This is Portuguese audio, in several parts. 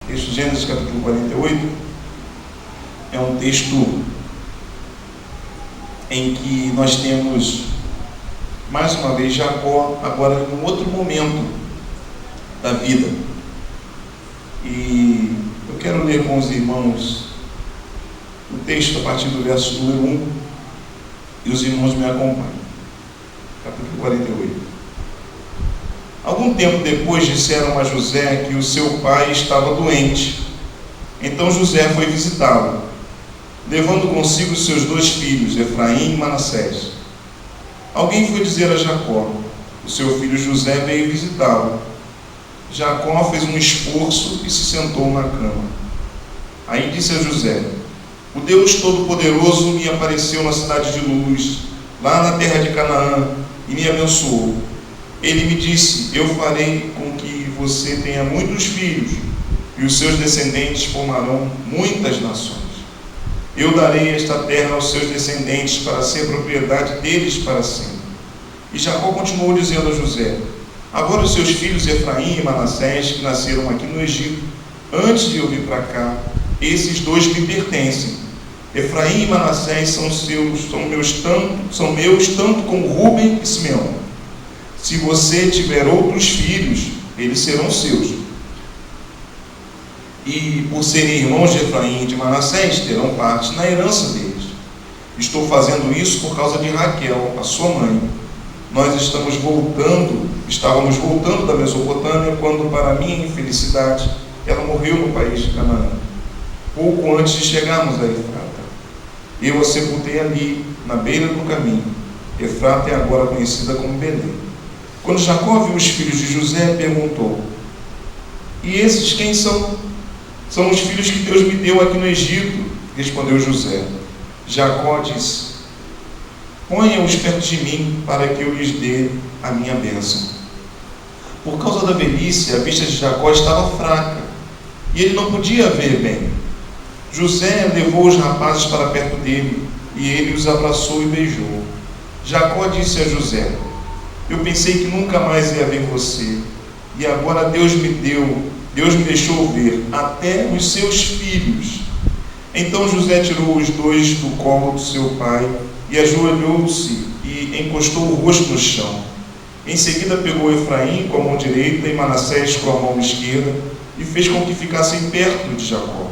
texto de Gênesis capítulo 48, é um texto em que nós temos, mais uma vez, Jacó, agora em um outro momento da vida. E eu quero ler com os irmãos o texto a partir do verso número 1, e os irmãos me acompanham. Capítulo 48. Algum tempo depois disseram a José que o seu pai estava doente. Então José foi visitá-lo, levando consigo seus 2 filhos, Efraim e Manassés. Alguém foi dizer a Jacó: o seu filho José veio visitá-lo. Jacó fez um esforço e se sentou na cama. Aí disse a José: o Deus Todo-Poderoso me apareceu na cidade de Luz, lá na terra de Canaã, e me abençoou. Ele me disse: eu farei com que você tenha muitos filhos, e os seus descendentes formarão muitas nações. Eu darei esta terra aos seus descendentes para ser propriedade deles para sempre. E Jacó continuou dizendo a José: agora os seus filhos Efraim e Manassés, que nasceram aqui no Egito, antes de eu vir para cá, esses 2 me pertencem. Efraim e Manassés são meus tanto como Rúben e Simeão. Se você tiver outros filhos, eles serão seus. E por serem irmãos de Efraim e de Manassés, terão parte na herança deles. Estou fazendo isso por causa de Raquel, a sua mãe. Nós estávamos voltando da Mesopotâmia, quando, para minha infelicidade, ela morreu no país de Canaã, pouco antes de chegarmos a Efrata. Eu a sepultei ali, na beira do caminho. Efrata é agora conhecida como Belém. Quando Jacó viu os filhos de José, perguntou: e esses quem são? São os filhos que Deus me deu aqui no Egito, respondeu José. Jacó disse: ponham-os perto de mim, para que eu lhes dê a minha bênção. Por causa da velhice, a vista de Jacó estava fraca, e ele não podia ver bem. José levou os rapazes para perto dele, e ele os abraçou e beijou. Jacó disse a José: eu pensei que nunca mais ia ver você, e agora Deus me deixou ver até os seus filhos. Então José tirou os 2 do colo do seu pai e ajoelhou-se e encostou o rosto no chão. Em seguida pegou Efraim com a mão direita e Manassés com a mão esquerda e fez com que ficassem perto de Jacó.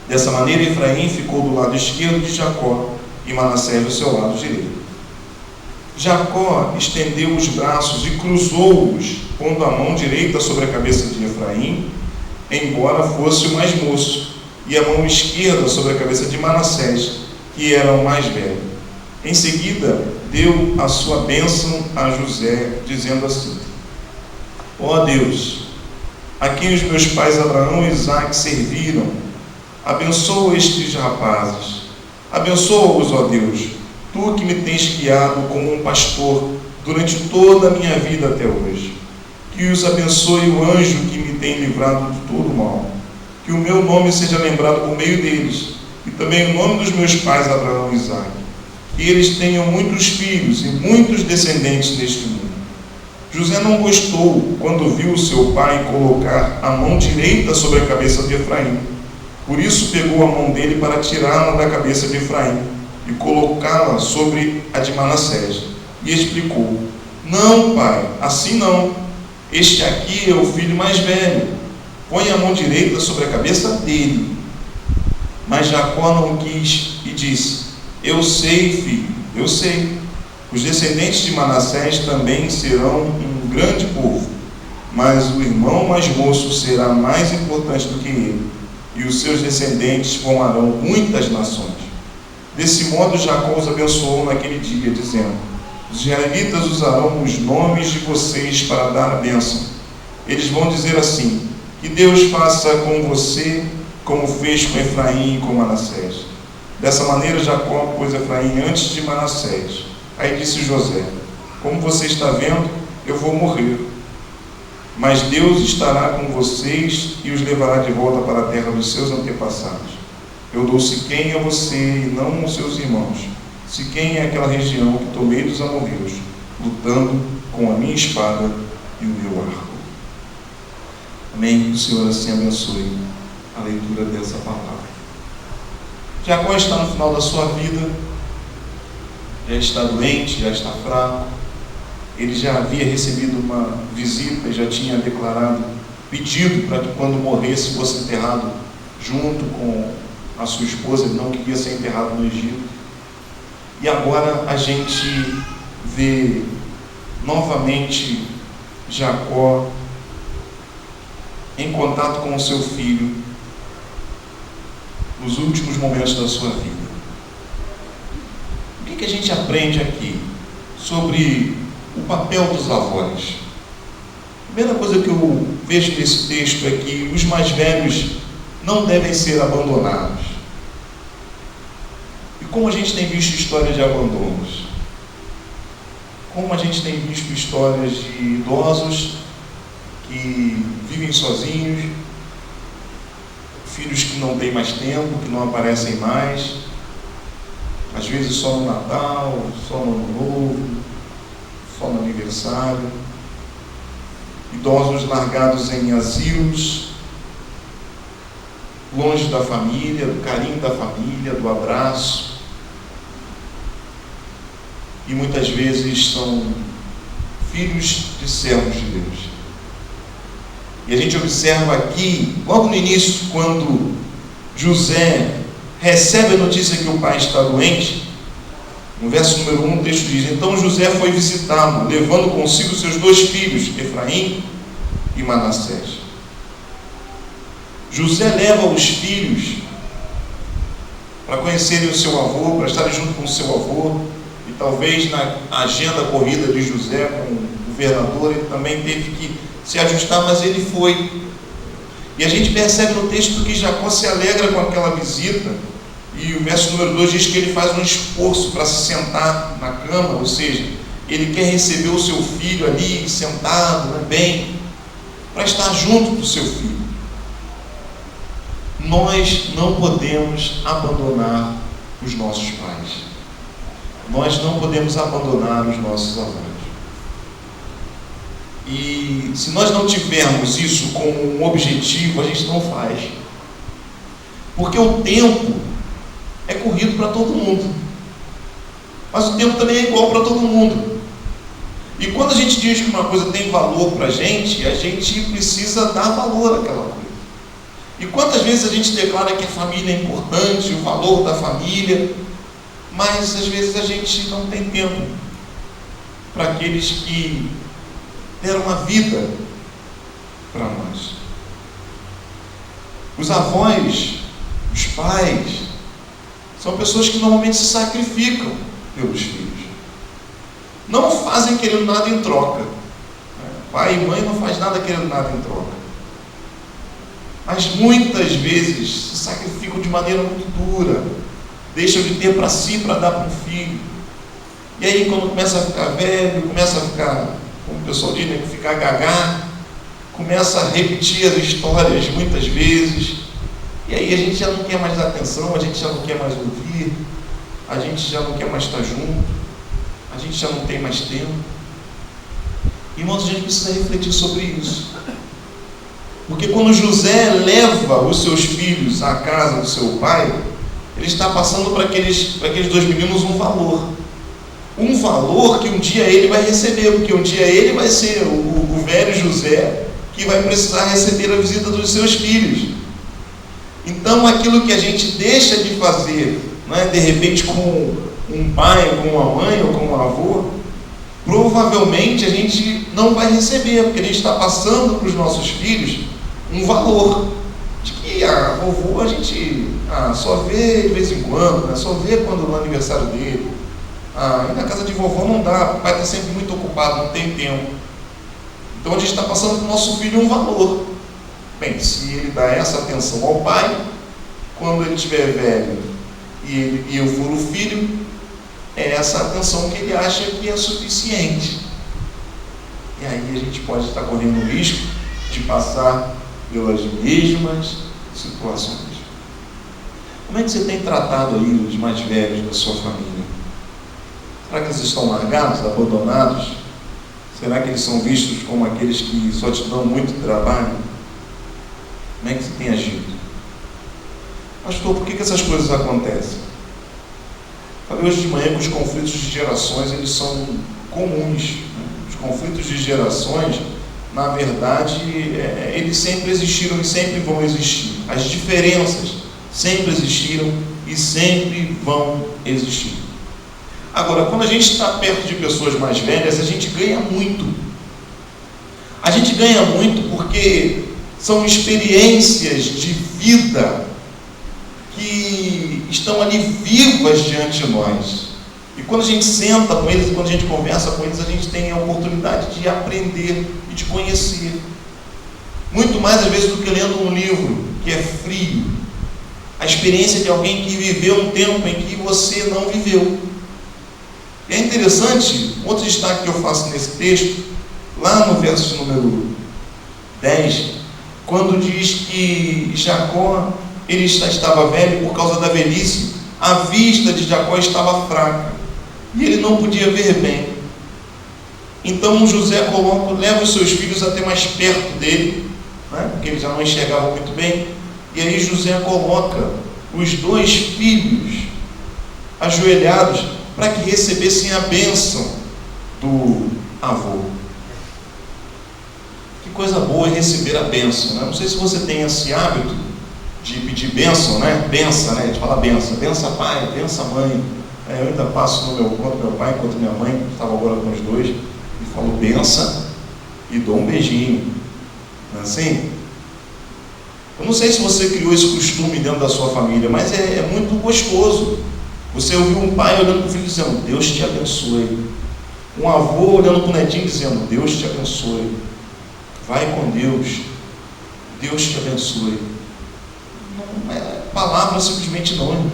Dessa maneira Efraim ficou do lado esquerdo de Jacó e Manassés do seu lado direito. Jacó estendeu os braços e cruzou-os, pondo a mão direita sobre a cabeça de Efraim, embora fosse o mais moço, e a mão esquerda sobre a cabeça de Manassés, que era o mais velho. Em seguida, deu a sua bênção a José, dizendo assim: ó Deus, a quem os meus pais Abraão e Isaque serviram, abençoa estes rapazes. Abençoa-os, ó Deus, tu que me tens guiado como um pastor durante toda a minha vida até hoje. Que os abençoe o anjo que me tem livrado de todo mal. Que o meu nome seja lembrado por meio deles, e também o nome dos meus pais Abraão e Isaque. Que eles tenham muitos filhos e muitos descendentes neste mundo. José não gostou quando viu seu pai colocar a mão direita sobre a cabeça de Efraim. Por isso pegou a mão dele para tirá-la da cabeça de Efraim e colocá-la sobre a de Manassés. E explicou: não, pai, assim não. Este aqui é o filho mais velho. Põe a mão direita sobre a cabeça dele. Mas Jacó não quis e disse: eu sei, filho, eu sei. Os descendentes de Manassés também serão um grande povo, mas o irmão mais moço será mais importante do que ele, e os seus descendentes formarão muitas nações. Desse modo Jacó os abençoou naquele dia, dizendo: os israelitas usarão os nomes de vocês para dar a bênção. Eles vão dizer assim: que Deus faça com você como fez com Efraim e com Manassés. Dessa maneira Jacó pôs Efraim antes de Manassés. Aí disse José: como você está vendo, eu vou morrer, mas Deus estará com vocês e os levará de volta para a terra dos seus antepassados. Eu dou Siquém a você e não aos seus irmãos. Siquém é aquela região que tomei dos amorreus, lutando com a minha espada e o meu arco. Amém? Que o Senhor assim abençoe a leitura dessa palavra. Jacó está no final da sua vida, já está doente, já está fraco. Ele já havia recebido uma visita, já tinha declarado, pedido para que quando morresse fosse enterrado junto com a sua esposa. Ele não queria ser enterrado no Egito. E agora a gente vê novamente Jacó em contato com o seu filho nos últimos momentos da sua vida. O que a gente aprende aqui sobre o papel dos avós? A primeira coisa que eu vejo nesse texto é que os mais velhos não devem ser abandonados. E como a gente tem visto histórias de abandonos, como a gente tem visto histórias de idosos que vivem sozinhos, filhos que não têm mais tempo, que não aparecem mais, às vezes só no Natal, só no Ano Novo, só no aniversário, idosos largados em asilos, longe da família, do carinho da família, do abraço, e muitas vezes são filhos de servos de Deus. E a gente observa aqui, logo no início, quando José recebe a notícia que o pai está doente, no verso número 1 o texto diz: então José foi visitá-lo, levando consigo seus 2 filhos, Efraim e Manassés. José leva os filhos para conhecerem o seu avô, para estarem junto com o seu avô, e talvez na agenda corrida de José com o governador ele também teve que se ajustar, mas ele foi. E a gente percebe no texto que Jacó se alegra com aquela visita, e o verso número 2 diz que ele faz um esforço para se sentar na cama, ou seja, ele quer receber o seu filho ali, sentado, bem, para estar junto do seu filho. Nós não podemos abandonar os nossos pais. Nós não podemos abandonar os nossos avós. E se nós não tivermos isso como um objetivo, a gente não faz. Porque o tempo é corrido para todo mundo. Mas o tempo também é igual para todo mundo. E quando a gente diz que uma coisa tem valor para a gente precisa dar valor àquela coisa. E quantas vezes a gente declara que a família é importante, o valor da família, mas às vezes a gente não tem tempo para aqueles que deram a vida para nós. Os avós, os pais, são pessoas que normalmente se sacrificam pelos filhos. Não fazem querendo nada em troca. Pai e mãe não faz nada querendo nada em troca. Mas muitas vezes se sacrificam de maneira muito dura. Deixam de ter para si para dar para o filho. E aí quando começa a ficar velho, começa a ficar, como o pessoal diz, né, ficar gagá, começa a repetir as histórias muitas vezes, e aí a gente já não quer mais dar atenção, a gente já não quer mais ouvir, a gente já não quer mais estar junto, a gente já não tem mais tempo. Irmãos, a gente precisa refletir sobre isso. Porque quando José leva os seus filhos à casa do seu pai, ele está passando para aqueles 2 meninos um valor. Um valor que um dia ele vai receber, porque um dia ele vai ser o velho José que vai precisar receber a visita dos seus filhos. Então aquilo que a gente deixa de fazer, né, de repente com um pai, com uma mãe ou com um avô, provavelmente a gente não vai receber, porque a gente está passando para os nossos filhos um valor de que a vovô a gente só vê de vez em quando, né, só vê quando no aniversário dele. E na casa de vovó não dá, o pai está sempre muito ocupado, não tem tempo. Então a gente está passando para o nosso filho um valor. Bem, se ele dá essa atenção ao pai, quando ele estiver velho e eu for o filho, é essa atenção que ele acha que é suficiente. E aí a gente pode estar correndo o risco de passar pelas mesmas situações. Como é que você tem tratado aí os mais velhos da sua família? Será que eles estão largados, abandonados? Será que eles são vistos como aqueles que só te dão muito trabalho? Como é que você tem agido? Pastor, por que essas coisas acontecem? Falei hoje de manhã que os conflitos de gerações, eles são comuns, né? Os conflitos de gerações, na verdade, eles sempre existiram e sempre vão existir. As diferenças sempre existiram e sempre vão existir. Agora, quando a gente está perto de pessoas mais velhas, a gente ganha muito. A gente ganha muito porque são experiências de vida que estão ali vivas diante de nós. E quando a gente senta com eles, quando a gente conversa com eles, a gente tem a oportunidade de aprender e de conhecer. Muito mais, às vezes, do que lendo um livro que é frio. A experiência de alguém que viveu um tempo em que você não viveu. E é interessante, outro destaque que eu faço nesse texto, lá no verso número 10, quando diz que Jacó, ele estava velho por causa da velhice, a vista de Jacó estava fraca, e ele não podia ver bem. Então José leva os seus filhos até mais perto dele, né, porque ele já não enxergava muito bem, e aí José coloca os 2 filhos ajoelhados para que recebessem a bênção do avô. Que coisa boa é receber a bênção, né? Não sei se você tem esse hábito de pedir bênção, né? Benção, né? De falar benção. Benção pai, benção mãe. Eu ainda passo enquanto meu pai, enquanto minha mãe, estava agora com os 2, e falo benção e dou um beijinho. Não é assim? Eu não sei se você criou esse costume dentro da sua família, mas é muito gostoso. Você ouviu um pai olhando para o filho dizendo, Deus te abençoe. Um avô olhando para o netinho dizendo, Deus te abençoe. Vai com Deus. Deus te abençoe. Não é palavra simplesmente não.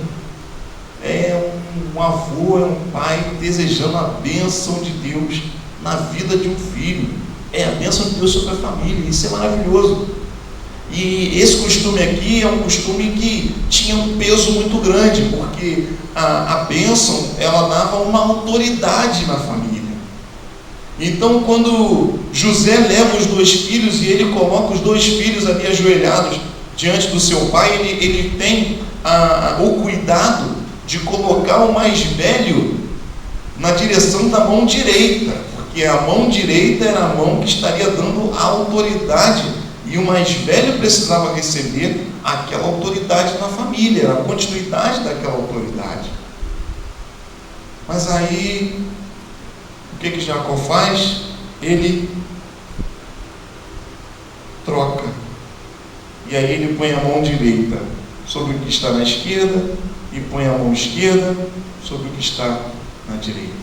É um avô, é um pai desejando a bênção de Deus na vida de um filho. É a bênção de Deus sobre a família. Isso é maravilhoso. E esse costume aqui é um costume que tinha um peso muito grande, porque a bênção, ela dava uma autoridade na família. Então, quando José leva os 2 filhos e ele coloca os 2 filhos ali ajoelhados diante do seu pai, ele tem o cuidado de colocar o mais velho na direção da mão direita, porque a mão direita era a mão que estaria dando a autoridade. E o mais velho precisava receber aquela autoridade na família, a continuidade daquela autoridade. Mas aí, o que Jacó faz? Ele troca. E aí ele põe a mão direita sobre o que está na esquerda e põe a mão esquerda sobre o que está na direita.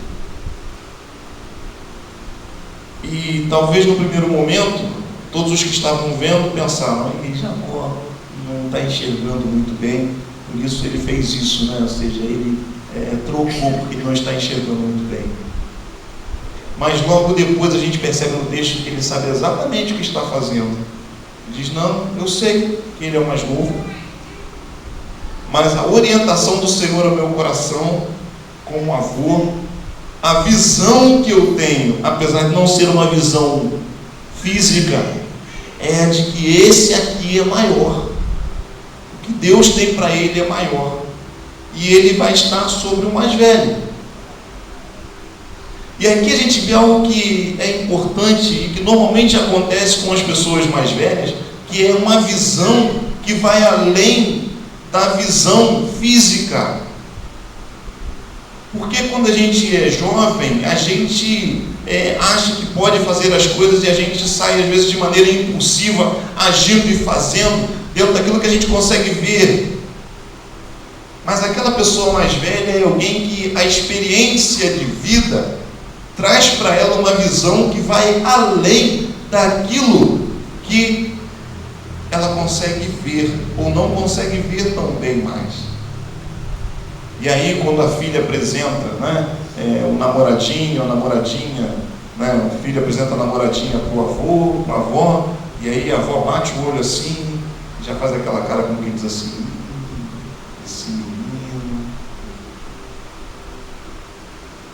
E talvez no primeiro momento, todos os que estavam vendo pensaram, Jacó não está enxergando muito bem, por isso ele fez isso, né? Ou seja, ele trocou porque ele não está enxergando muito bem. Mas logo depois a gente percebe no texto que ele sabe exatamente o que está fazendo. Ele diz, não, eu sei que ele é o mais novo, mas a orientação do Senhor ao meu coração, como avô, a visão que eu tenho, apesar de não ser uma visão física, é de que esse aqui é maior. O que Deus tem para ele é maior. E ele vai estar sobre o mais velho. E aqui a gente vê algo que é importante e que normalmente acontece com as pessoas mais velhas, que é uma visão que vai além da visão física. Porque quando a gente é jovem, a gente acha que pode fazer as coisas e a gente sai às vezes de maneira impulsiva, agindo e fazendo dentro daquilo que a gente consegue ver. Mas aquela pessoa mais velha é alguém que a experiência de vida traz para ela uma visão que vai além daquilo que ela consegue ver ou não consegue ver tão bem mais. E aí, quando a filha apresenta, né, o namoradinho, a namoradinha, né, o filho apresenta a namoradinha para o avô, para a avó, e aí a avó bate o olho assim, já faz aquela cara como quem diz assim, esse menino.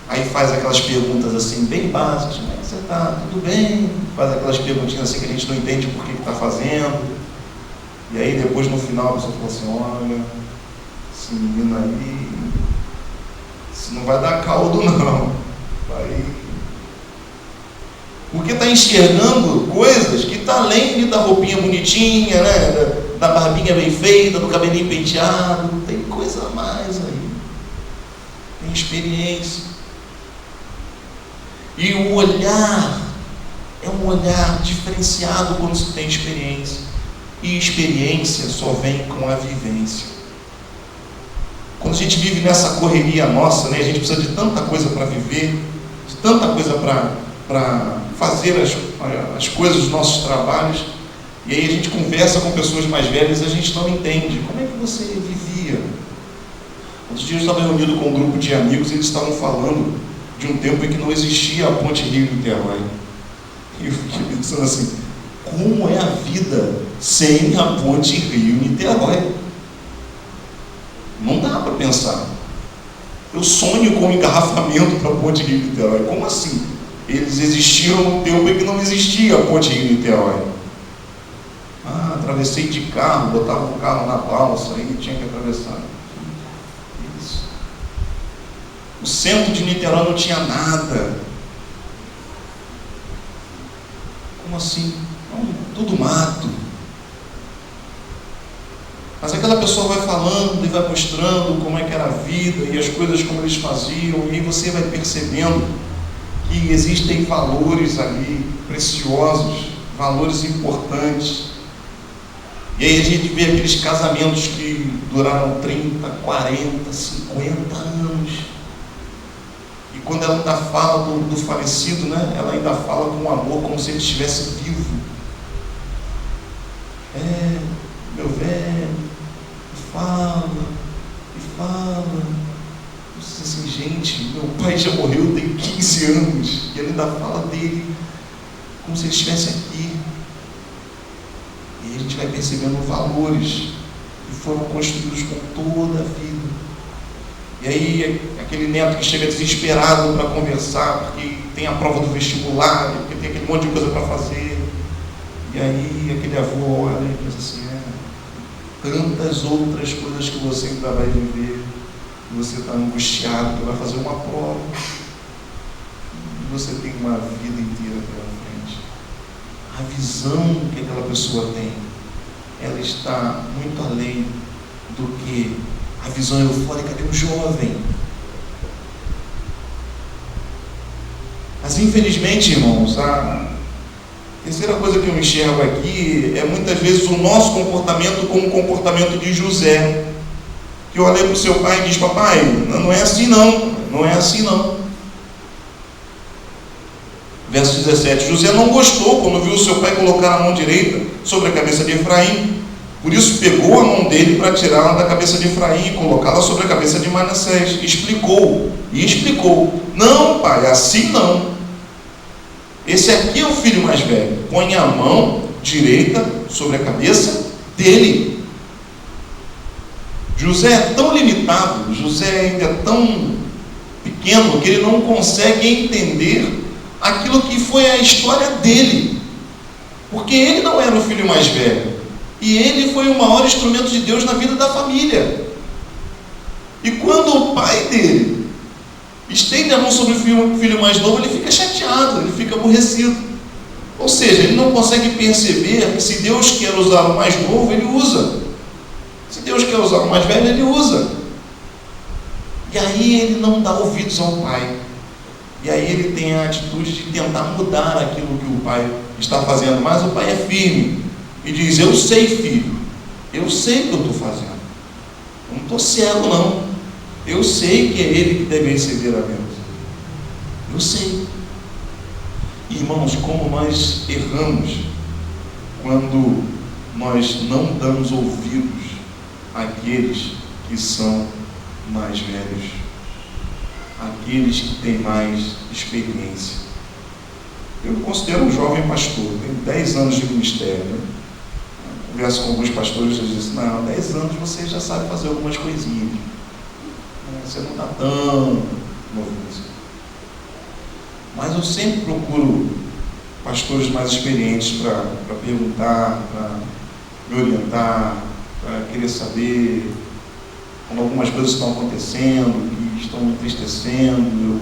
Aí faz aquelas perguntas assim, bem básicas, como é que você está? Tudo bem? Faz aquelas perguntinhas assim que a gente não entende por que está fazendo. E aí depois no final a pessoa fala assim, olha, esse menino aí, isso não vai dar caldo não. Vai... Porque está enxergando coisas que está além da roupinha bonitinha, né? Da barbinha bem feita, do cabelinho penteado, tem coisa a mais aí. Tem experiência. E o olhar é um olhar diferenciado quando se tem experiência. E experiência só vem com a vivência. Quando a gente vive nessa correria nossa, né, a gente precisa de tanta coisa para viver, de tanta coisa para fazer as coisas dos nossos trabalhos, e aí a gente conversa com pessoas mais velhas e a gente não entende. Como é que você vivia? Outros dias eu estava reunido com um grupo de amigos e eles estavam falando de um tempo em que não existia a ponte Rio-Niterói. E eu fiquei pensando assim, como é a vida sem a ponte Rio-Niterói? Não dá para pensar. Eu sonho com o engarrafamento para a ponte Rio-Niterói. Como assim? Eles existiram num tempo em que não existia a ponte Rio-Niterói. Atravessei de carro, botava o carro na balsa e tinha que atravessar. Isso. O centro de Niterói não tinha nada. Como assim? Não, tudo mato. Mas aquela pessoa vai falando e vai mostrando como é que era a vida e as coisas como eles faziam, e aí você vai percebendo que existem valores ali preciosos, valores importantes. E aí a gente vê aqueles casamentos que duraram 30, 40, 50 anos. E quando ela ainda fala do falecido, né, ela ainda fala com amor, como se ele estivesse vivo. Meu velho, fala. Eu disse assim, gente, meu pai já morreu tem 15 anos. E ela ainda fala dele como se ele estivesse aqui. E a gente vai percebendo valores que foram construídos com toda a vida. E aí aquele neto que chega desesperado para conversar, porque tem a prova do vestibular, porque tem aquele monte de coisa para fazer. E aí aquele avô olha e pensa assim, tantas outras coisas que você ainda vai viver, e você está angustiado, que vai fazer uma prova, e você tem uma vida inteira pela frente. A visão que aquela pessoa tem, ela está muito além do que a visão eufórica de um jovem. Mas infelizmente, irmãos, a terceira coisa que eu enxergo aqui é muitas vezes o nosso comportamento como o comportamento de José, que olha para o seu pai e diz, papai, não é assim não é assim não. Verso 17, José não gostou quando viu o seu pai colocar a mão direita sobre a cabeça de Efraim, por isso pegou a mão dele para tirá-la da cabeça de Efraim e colocá-la sobre a cabeça de Manassés. Explicou, não pai, assim não. Esse aqui é o filho mais velho, põe a mão direita sobre a cabeça dele. José é tão limitado, José ainda é tão pequeno, que ele não consegue entender aquilo que foi a história dele, porque ele não era o filho mais velho, e ele foi o maior instrumento de Deus na vida da família. E quando o pai dele estende a mão sobre o filho mais novo, ele fica chateado, ele fica aborrecido. Ou seja, ele não consegue perceber que se Deus quer usar o mais novo, ele usa. Se Deus quer usar o mais velho, ele usa. E aí ele não dá ouvidos ao pai. E aí ele tem a atitude de tentar mudar aquilo que o pai está fazendo. Mas o pai é firme e diz, eu sei, filho, eu sei o que eu estou fazendo. Eu não estou cego não. Eu sei que é ele que deve receber a bênção. Eu sei. Irmãos, como nós erramos quando nós não damos ouvidos àqueles que são mais velhos, àqueles que têm mais experiência. Eu me considero um jovem pastor, tenho 10 anos de ministério. Converso com alguns pastores e eles dizem, não, 10 anos você já sabe fazer algumas coisinhas. Você não está tão novo assim. Mas eu sempre procuro pastores mais experientes para perguntar, me orientar, para querer saber quando algumas coisas estão acontecendo, que estão me entristecendo. Eu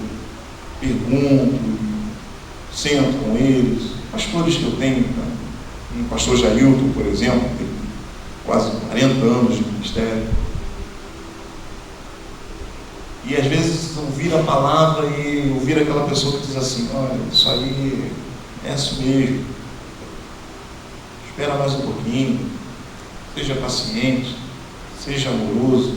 pergunto, sento com eles. Pastores que eu tenho, né? O pastor Jailton, por exemplo, tem quase 40 anos de ministério. E às vezes ouvir a palavra e ouvir aquela pessoa que diz assim: olha, isso aí é isso mesmo, espera mais um pouquinho, seja paciente, seja amoroso.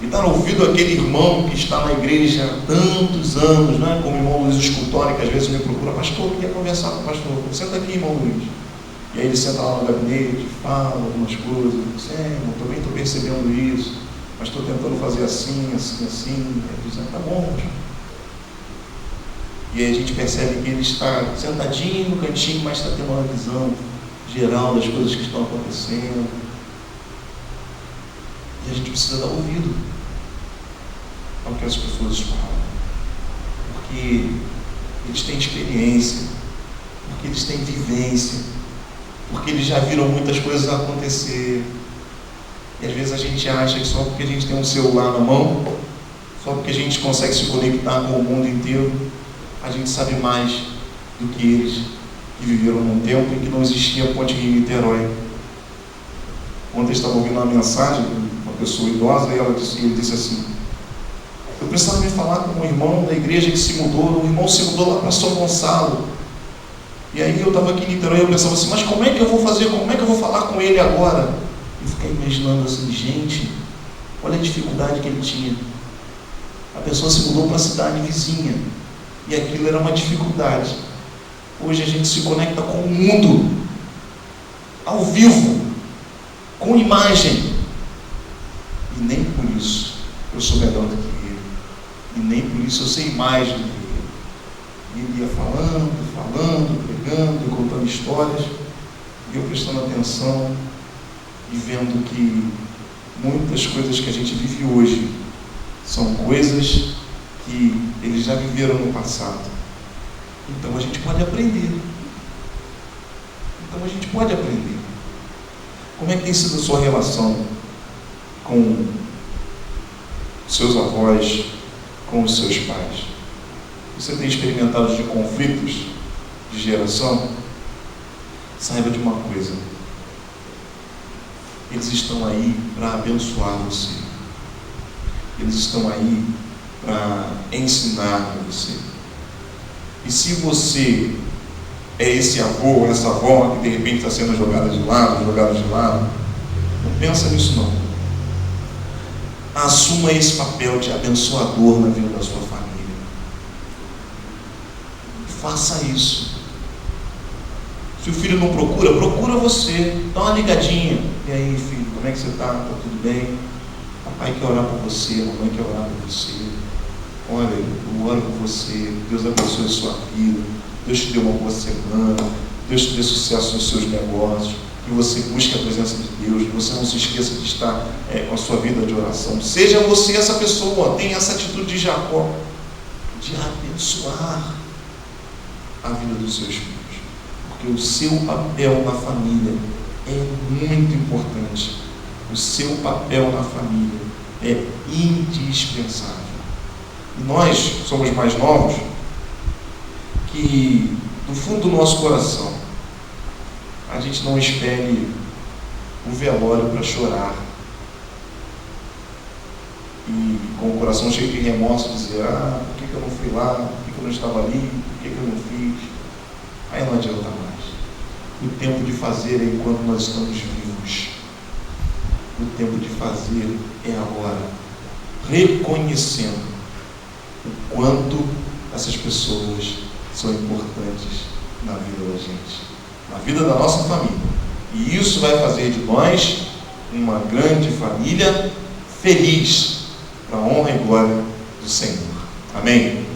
E dar ouvido àquele irmão que está na igreja há tantos anos, né? Como o irmão Luiz Escultori, que às vezes me procura: pastor, eu queria conversar com o pastor. Senta aqui, irmão Luiz. E aí ele senta lá no gabinete, fala algumas coisas. Eu digo: irmão, também estou percebendo isso, mas estou tentando fazer assim, assim, assim. Ele diz: tá bom. E aí a gente percebe que ele está sentadinho no cantinho, mas está tendo uma visão geral das coisas que estão acontecendo. E a gente precisa dar ouvido ao que as pessoas falam, porque eles têm experiência, porque eles têm vivência, porque eles já viram muitas coisas acontecer. E às vezes a gente acha que só porque a gente tem um celular na mão, só porque a gente consegue se conectar com o mundo inteiro, a gente sabe mais do que eles, que viveram num tempo em que não existia Ponte Rio-Niterói. Ontem eu estava ouvindo uma mensagem de uma pessoa idosa e ele disse assim: eu precisava me falar com um irmão da igreja que se mudou. O irmão se mudou lá para São Gonçalo. E aí eu estava aqui em Niterói e eu pensava assim: mas como é que eu vou fazer? Como é que eu vou falar com ele agora? Eu fiquei imaginando assim: gente, olha a dificuldade que ele tinha. A pessoa se mudou para a cidade vizinha e aquilo era uma dificuldade. Hoje a gente se conecta com o mundo, ao vivo, com imagem, e nem por isso eu sou melhor do que ele, e nem por isso eu sei mais do que ele. E ele ia falando, pregando, contando histórias, e eu prestando atenção e vendo que muitas coisas que a gente vive hoje são coisas que eles já viveram no passado. Então a gente pode aprender. Como é que tem sido a sua relação com seus avós, com os seus pais? Você tem experimentado de conflitos de geração? Saiba de uma coisa: eles estão aí para abençoar você. Eles estão aí para ensinar você. E se você é esse avô, essa avó que de repente está sendo jogado de lado, não pensa nisso não. Assuma esse papel de abençoador na vida da sua família. Faça isso. Se o filho não procura você, dá uma ligadinha. E aí, filho, como é que você está? Está tudo bem? Papai quer orar por você, mamãe quer orar por você. Olha, eu oro por você, Deus abençoe a sua vida, Deus te dê uma boa semana, Deus te dê sucesso nos seus negócios, que você busque a presença de Deus, que você não se esqueça de estar com a sua vida de oração. Seja você essa pessoa, tenha essa atitude de Jacó, de abençoar a vida dos seus filhos, porque o seu papel na família é muito importante. O seu papel na família é indispensável. E nós somos mais novos, que do fundo do nosso coração a gente não espere o velório para chorar e com o coração cheio de remorso dizer: por que eu não fui lá, por que eu não estava ali, por que eu não fiz. Aí não adianta mais. O tempo de fazer é enquanto nós estamos vivos. O tempo de fazer é agora, reconhecendo o quanto essas pessoas são importantes na vida da gente, na vida da nossa família. E isso vai fazer de nós uma grande família feliz, para a honra e glória do Senhor. Amém?